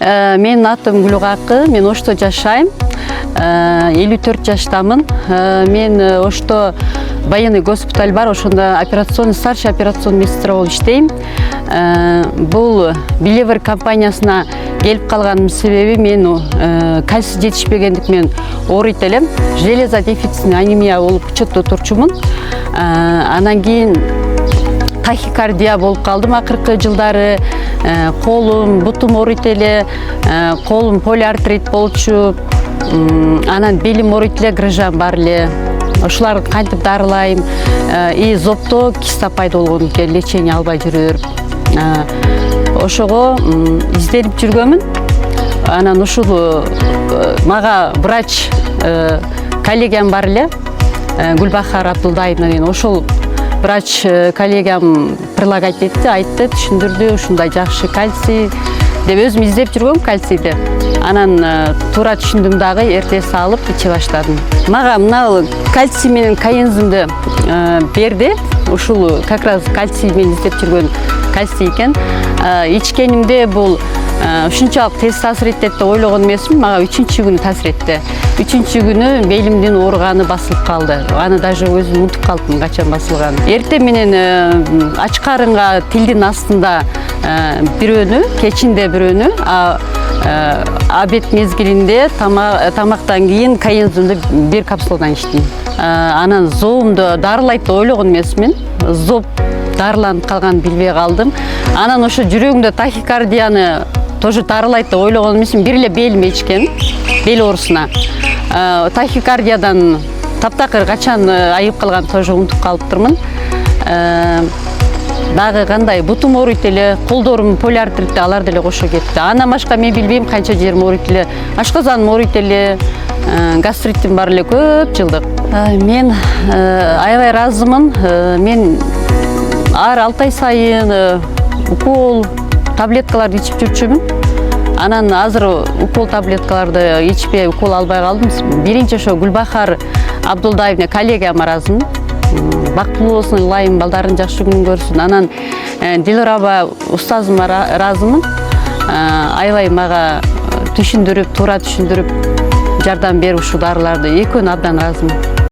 Менин атым Гүлгакы, мен Ошто жашайм. 54 жаштамын. Мен Ошто военный госпиталь бар, ошондо старший операционный медсестра болуп иштейм. Бул Билевер компаниясына келип калганымдын себеби мен кальций жетишпегендик менен ооруйт элем. Железо дефицитный анемия болуп учетто турчумун. Анан кийин тахикардия болуп калдым акыркы жылдары. Колум, бутум ооруйт эле, колум полиартрит болчу. Анан белим ооруйт эле, грыжам бар эле. Ошоларды кантип дарылайм. И зобто киста пайда болгон экен, лечение албай жүрүп. Ошого изденип жүргөмүн. Анан ушул мага врач коллегиям бар эле, Гүлбахар Абдулдаевна деген. Ошол врач коллегиям прилагать этти, айтты, түшүндүрдү, ушундай жакшы кальций деп өзүм издеп жүргөм кальцийди. Анан туура түшүндүм дагы, эрте салып иче баштадым. Мага мына кальций менен каензимди берди. Ушул как раз кальций менен издеп жүргөн кальций экен. Ичкенимде бул ушунчалык тез таасир этет деп ойлогон эмесмин. Мага 3-күнү таасир этти. 3-күнү белимдин ооруганы басылып калды. Аны даже өзүм унутуп калдым качан басылганын. Эрте менен ач карынга тилдин астында бирөөнү, кечинде бирөөнү, обед мезгилинде тамактан кийин каензимди 1 капсуладан иштейм. Анан зоомду дарылайт деп ойлогон эмесмин. Зоб дарыланып калганын билбей калдым. Анан ошо жүрөгүмдө тахикардияны тоже дарылайт деп ойлогон эмесмин. Бир эле белиме ичкен, бел оорусуна. Тахикардиядан таптакыр качан айып калган тоже унутуп калыптырмын. Дагы кандай бутум ооруйт эле, колдорум полиартритте, алар деле кошо кетти. Андан башка мен билбейм канча жерим ооруйт эле. Ашказаным ооруйт эле, гастритим бар эле көп жылдык. Мен аябай ыраазымын. Мен ар 6 ай сайын укол, таблеткаларды ичип жүрчүмүн. Анан азыр укол таблеткаларды ичпей, укол албай калдым. Биринчи ошо Гүлбахар Абдулдаевна коллегиям ыраазымын. Бактылуу болсун, ылайым, балдарын жакшы күнүн көрсүн. Анан Дилораба устазыма ыраазымын. Аябай мага түшүндүрүп, туура түшүндүрүп, жардам берип ушул дарыларды. Экөөнү абдан ыраазымын.